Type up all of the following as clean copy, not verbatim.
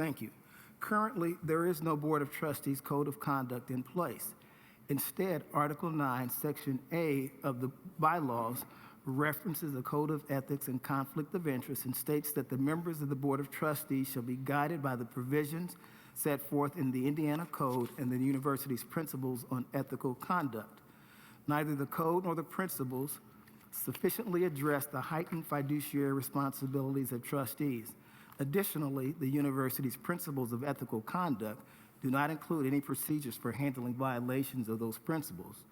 Thank you. Currently, there is no Board of Trustees Code of Conduct in place. Instead, Article 9, Section A of the bylaws references a code of ethics and conflict of interest and states that the members of the Board of Trustees shall be guided by the provisions set forth in the Indiana Code and the university's principles on ethical conduct. Neither the code nor the principles sufficiently address the heightened fiduciary responsibilities of trustees. Additionally, the university's principles of ethical conduct do not include any procedures for handling violations of those principles.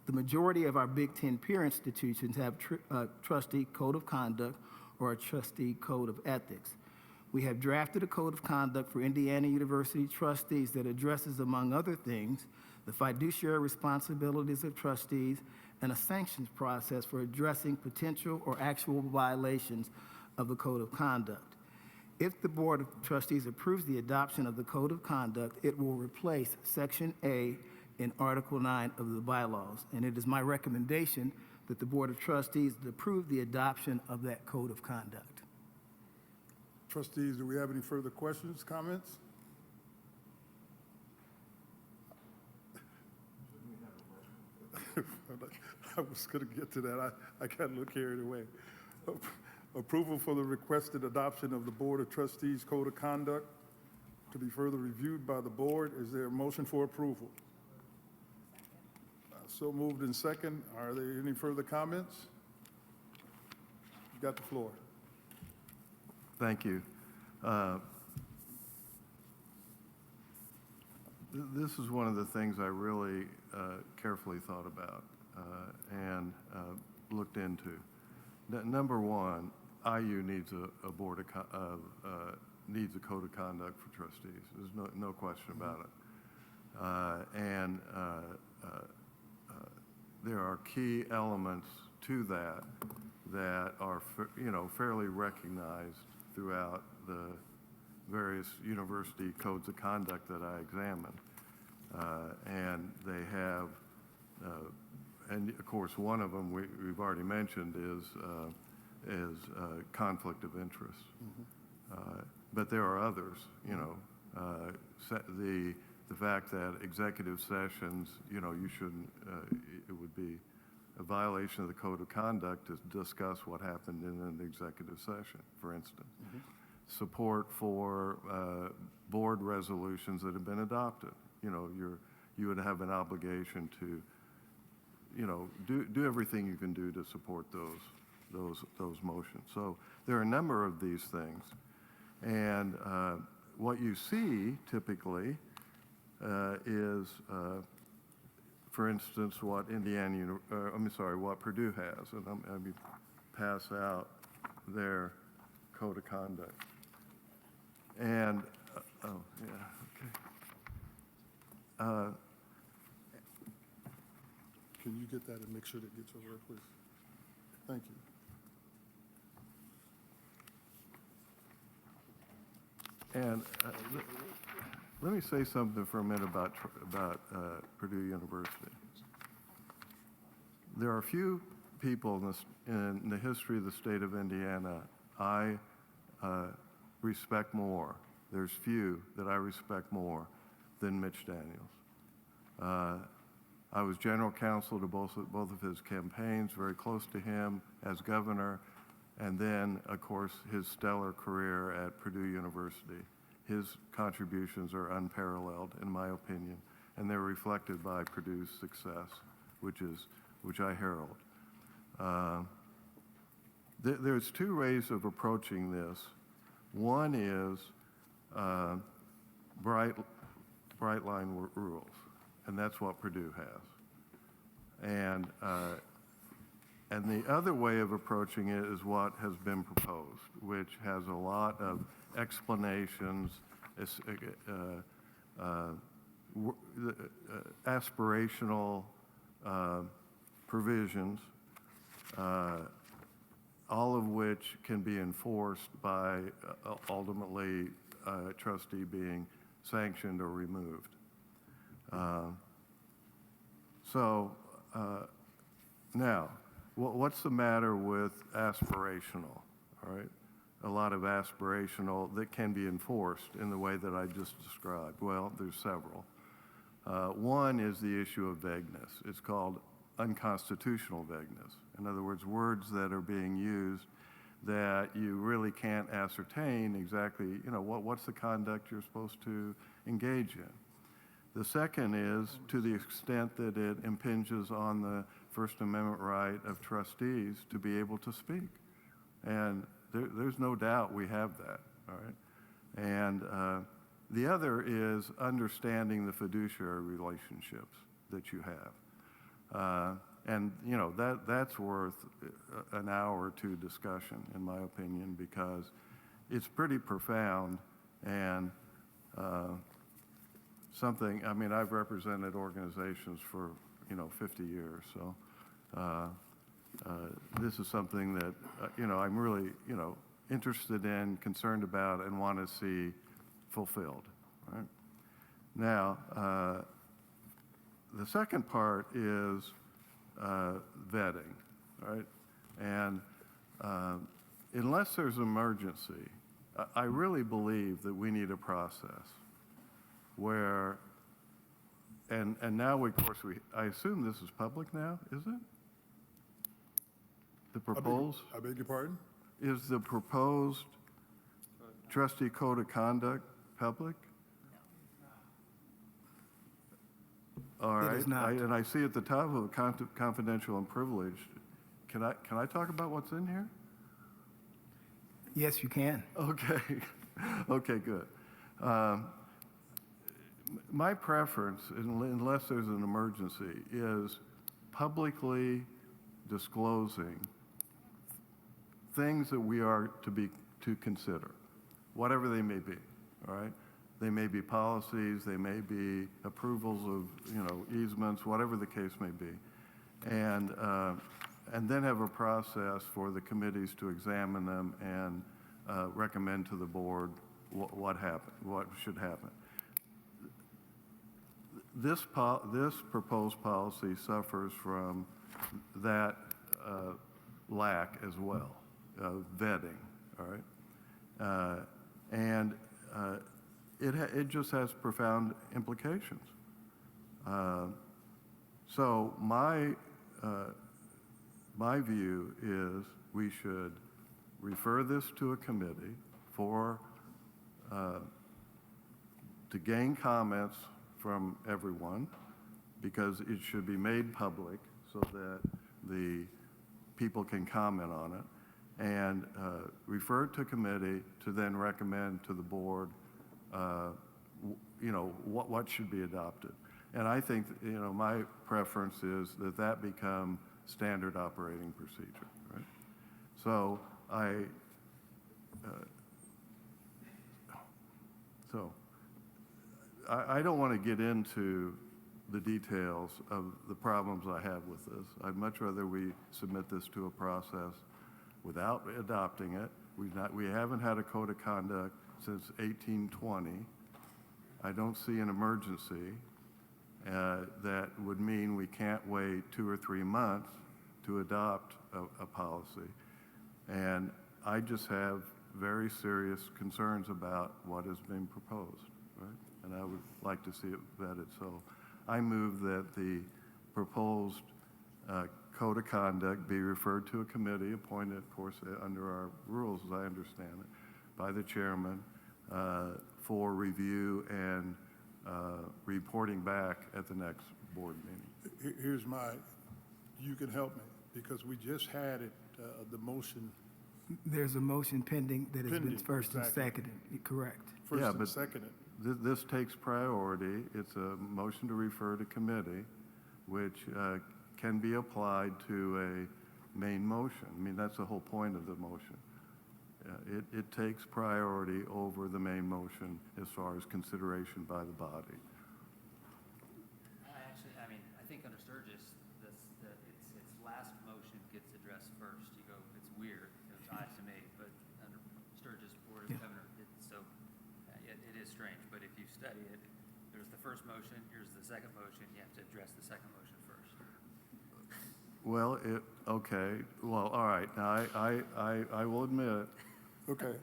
The majority of our Big Ten peer institutions have a trustee code of conduct or a trustee code of ethics. We have drafted a code of conduct for Indiana University trustees that addresses, among other things, the fiduciary responsibilities of trustees and a sanctions process for addressing potential or actual violations of the code of conduct. If the Board of Trustees approves the adoption of the Code of Conduct, it will replace Section A in Article 9 of the bylaws. And it is my recommendation that the Board of Trustees approve the adoption of that Code of Conduct. Trustees, do we have any further questions, comments? I was going to get to that. I got a little carried away. Approval for the requested adoption of the Board of Trustees Code of Conduct to be further reviewed by the board. Is there a motion for approval? So moved in second. Are there any further comments? You got the floor. Thank you. This is one of the things I really carefully thought about and looked into. Number one, IU needs a board of needs a code of conduct for trustees. There's no question about it. There are key elements to that are fairly recognized throughout the various university codes of conduct that I examined. And they have, and of course, one of them we've already mentioned is conflict of interest. But there are others, the fact that executive sessions, you shouldn't, it would be a violation of the code of conduct to discuss what happened in an executive session, for instance. Support for board resolutions that have been adopted. You would have an obligation to, do everything you can do to support those motions. So there are a number of these things, and what you see typically is, for instance, what what Purdue has, and let me pass out their code of conduct. And, oh, yeah, okay. Can you get that and make sure that gets over there, please? Thank you. And let me say something for a minute about Purdue University. There are a few people in the history of the state of Indiana I respect more. There's few that I respect more than Mitch Daniels. I was general counsel to both of his campaigns, very close to him as governor, and then, of course, his stellar career at Purdue University. His contributions are unparalleled, in my opinion, and they're reflected by Purdue's success, which I herald. There's two ways of approaching this. One is bright line rules, and that's what Purdue has. And the other way of approaching it is what has been proposed, which has a lot of explanations, aspirational provisions, all of which can be enforced by ultimately a trustee being sanctioned or removed. Now, what's the matter with aspirational, all right? a lot of aspirational that can be enforced in the way that I just described. Well, there's several. One is the issue of vagueness. It's called unconstitutional vagueness. In other words, words that are being used that you really can't ascertain exactly, what's the conduct you're supposed to engage in. The second is to the extent that it impinges on the First Amendment right of trustees to be able to speak. And there's no doubt we have that, all right? And the other is understanding the fiduciary relationships that you have. And that's worth an hour or two discussion, in my opinion, because it's pretty profound and something. I mean, I've represented organizations for 50 years, so this is something that I'm really interested in, concerned about, and want to see fulfilled. Right? Now, the second part is vetting, right? And unless there's an emergency, I really believe that we need a process where, and now, of course, I assume this is public now, is it? The proposed? I beg your pardon? Is the proposed trustee code of conduct public? All right. It is not. And I see at the top of confidential and privileged. Can I talk about what's in here? Yes, you can. Okay. Okay, good. My preference, unless there's an emergency, is publicly disclosing things that we are to consider, whatever they may be, all right? They may be policies, they may be approvals of, easements, whatever the case may be. And then have a process for the committees to examine them and recommend to the board what should happen. This proposed policy suffers from that lack as well, vetting, all right? It just has profound implications. So my view is we should refer this to a committee to gain comments from everyone, because it should be made public so that the people can comment on it, and refer it to committee to then recommend to the board what should be adopted. And I think, my preference is that become standard operating procedure, right? So I don't want to get into the details of the problems I have with this. I'd much rather we submit this to a process without adopting it. We haven't had a code of conduct since 1820. I don't see an emergency that would mean we can't wait 2 or 3 months to adopt a policy. And I just have very serious concerns about what is being proposed, right? And I would like to see it vetted. So I move that the proposed code of conduct be referred to a committee appointed, of course, under our rules, as I understand it, by the chairman for review and reporting back at the next board meeting. Here's you can help me, because we just had it, the motion. There's a motion pending that has been Pending, first and exactly. seconded. Correct. First Yeah, and but seconded. This takes priority. It's a motion to refer to committee, which can be applied to a main motion. I mean, that's the whole point of the motion. It takes priority over the main motion as far as consideration by the body. I think under Sturgis, its last motion gets addressed first. You go, it's weird, it's odd to me, but under Sturgis, Board of Governor, it is strange. But if you study it, there's the first motion, here's the second motion. You have to address the second motion first. Well, okay. Well, all right. Now, I will admit Okay.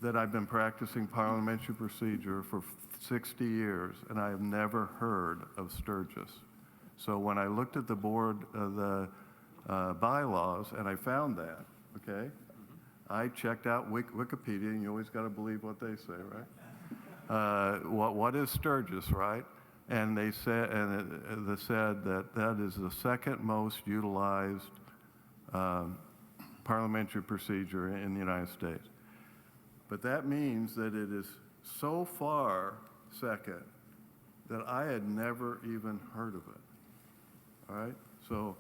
that I've been practicing parliamentary procedure for 60 years, and I have never heard of Sturgis. So when I looked at the board, the bylaws, and I found that, okay? I checked out Wikipedia, and you always got to believe what they say, right? What is Sturgis, right? And they said, that is the second most utilized parliamentary procedure in the United States. But that means that it is so far second that I had never even heard of it. All right? So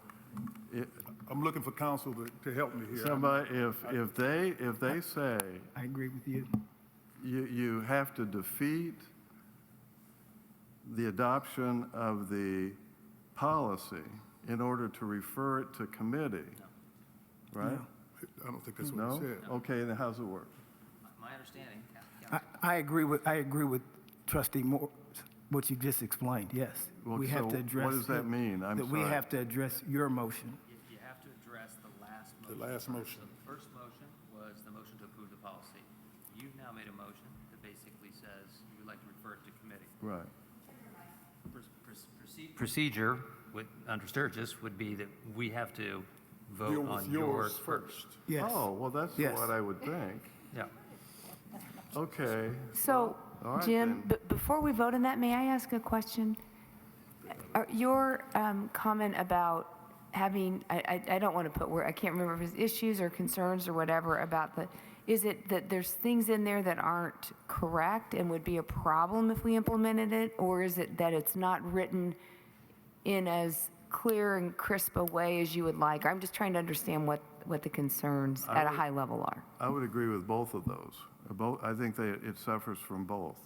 I'm looking for counsel to help me here. somebody, if they say I agree with you. you have to defeat the adoption of the policy in order to refer it to committee, right? I don't think that's what No? he said. Okay, then how's it work? My understanding, I agree with Trustee Moore, what you just explained, yes. Well, We have so to address. what does that mean? I'm That we sorry. have to address your motion. you have to address the last The motion. last motion. So the first motion was the motion to approve the policy. You've now made a motion that basically says you would like to refer it to committee. Right. Procedure under Sturgis would be that we have to vote Deal with on yours yours first. Yes. Oh, well, that's Yes. what I would think. Yeah. Okay. So, all right Jim, then. before we vote on that, may I ask a question? Your comment about having, I don't want to put where, I can't remember if it's issues or concerns or whatever about is it that there's things in there that aren't correct and would be a problem if we implemented it? Or is it that it's not written in as clear and crisp a way as you would like? I'm just trying to understand what the concerns at a high level are. I would agree with both of those. I think that it suffers from both.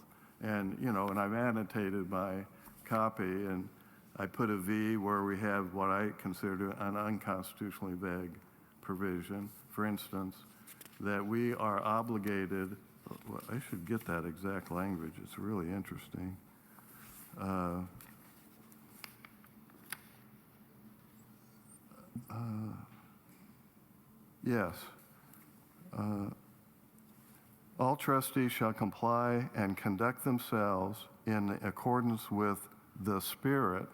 And, and I've annotated my copy, and I put a V where we have what I consider an unconstitutionally vague provision. For instance, that we are obligated, well, I should get that exact language. It's really interesting. Yes. All trustees shall comply and conduct themselves in accordance with the spirit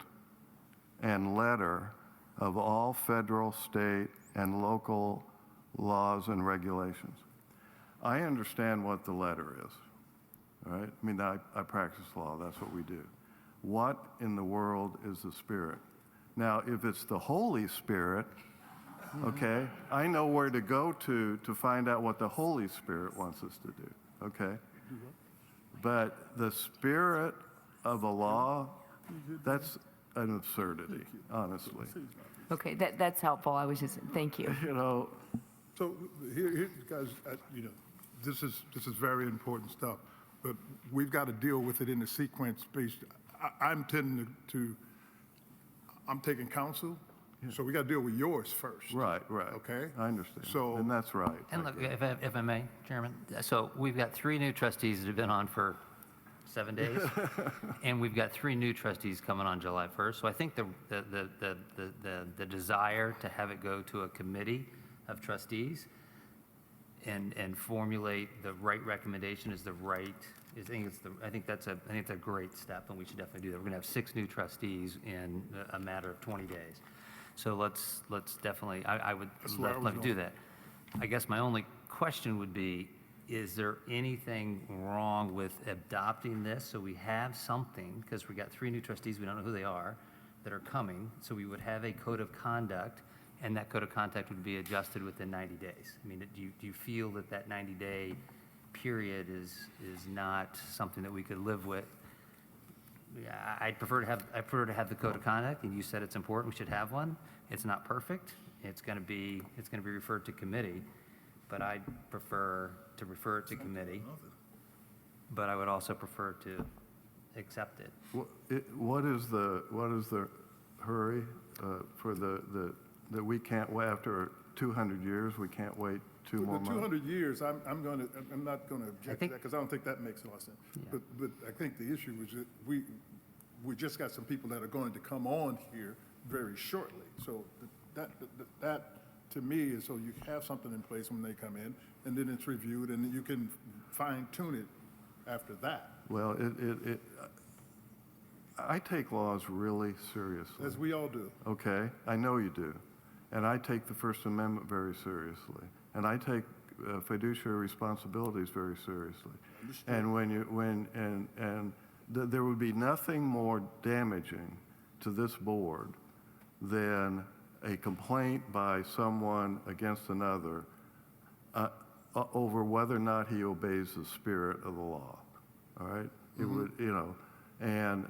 and letter of all federal, state, and local laws and regulations. I understand what the letter is, all right? I mean, I practice law, that's what we do. What in the world is the spirit? Now, if it's the Holy Spirit, okay, I know where to go to find out what the Holy Spirit wants us to do, okay? But the spirit of a law, that's an absurdity, honestly. Okay, that's helpful. I was just, thank you. So here, guys, this is very important stuff, but we've got to deal with it in the sequence based. I'm taking counsel, so we got to deal with yours first. Right. Okay? I understand. So- And that's right. And look, if I may, Chairman, so we've got 3 new trustees that have been on for 7 days, and we've got 3 new trustees coming on July 1st. So I think the desire to have it go to a committee of trustees and formulate the right recommendation is the right. I think that's a great step, and we should definitely do that. We're going to have 6 new trustees in a matter of 20 days. So let's definitely, I would That's where I was let me do going. that. I guess my only question would be, is there anything wrong with adopting this so we have something, because we got 3 new trustees, we don't know who they are, that are coming, so we would have a code of conduct, and that code of conduct would be adjusted within 90 days? I mean, do you feel that 90-day period is not something that we could live with? Yeah, I'd prefer to have the code of conduct, and you said it's important, we should have one. It's not perfect. It's going to be referred to committee, but I'd prefer to refer it to committee. But I would also prefer to accept it. What is the hurry for that we can't wait after 200 years? We can't wait 2 more The months. 200 years, I'm not going to object to think- that because I don't think that makes a lot of sense. Yeah. But I think the issue is that we just got some people that are going to come on here very shortly. So that to me, is so you have something in place when they come in, and then it's reviewed, and you can fine tune it after that, Well, I take laws really seriously. as we all do. Okay, I know you do. And I take the First Amendment very seriously. And I take fiduciary responsibilities very seriously. And there would be nothing more damaging to this board than a complaint by someone against another over whether or not he obeys the spirit of the law. All right? It would, you know, and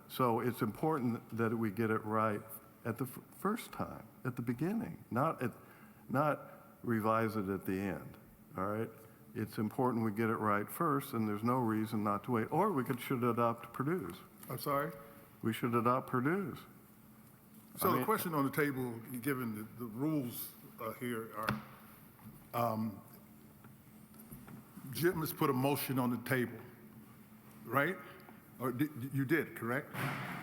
so it's important that we get it right at the first time, at the beginning, not revise it at the end. All right? It's important we get it right first, and there's no reason not to wait. Or we should adopt Purdue's. I'm sorry? We should adopt Purdue's. So the question on the table, given the rules here are, Jim has put a motion on the table, right? Or you did, correct?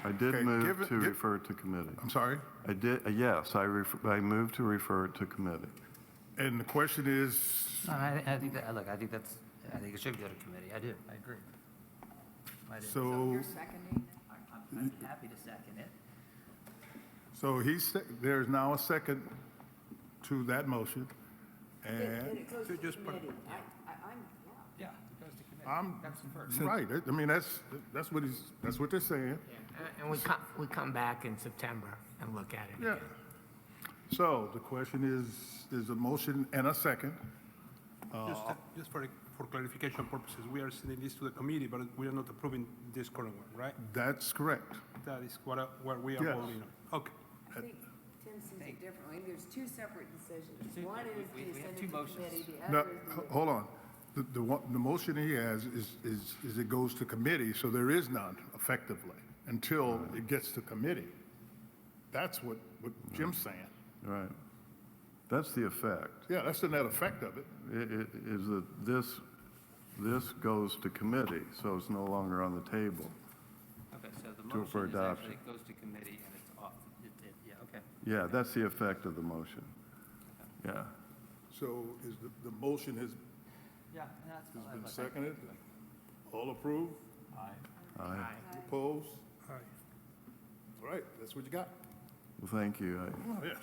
I did Okay, move to refer it to committee. I'm sorry? I did, yes, I moved to refer it to committee. And the question is, No, I think that, look, I think it should go to committee. I do, I agree. I do. so, I'm happy to second it. so there's now a second to that motion, and It goes to committee. Yeah, it goes to committee. I'm, That's the first. right, I mean, that's what they're saying. And we come back in September and look at it Yeah. again. So the question is, there's a motion and a second. Just for clarification purposes, we are sending this to the committee, but we are not approving this current one, right? That's correct. That is what we are Yes. voting on. Okay. I think Tim sees it differently. There's two separate decisions. One is we to have send it two to motions. committee, the Now, other is hold on. The motion he has is it goes to committee, so there is none effectively until it gets to committee. That's what Jim's saying. Right. That's the effect. Yeah, that's the net effect of it. Is that this goes to committee, so it's no longer on the table. Okay, so the for motion is adoption. actually, it goes to committee and it's off. Yeah, okay. Yeah, that's the effect of the motion. Yeah. So is the motion has Yeah, that's fine. been seconded? All approved? Aye. Opposed? Aye. All right, that's what you got. Well, thank you. Oh, yes.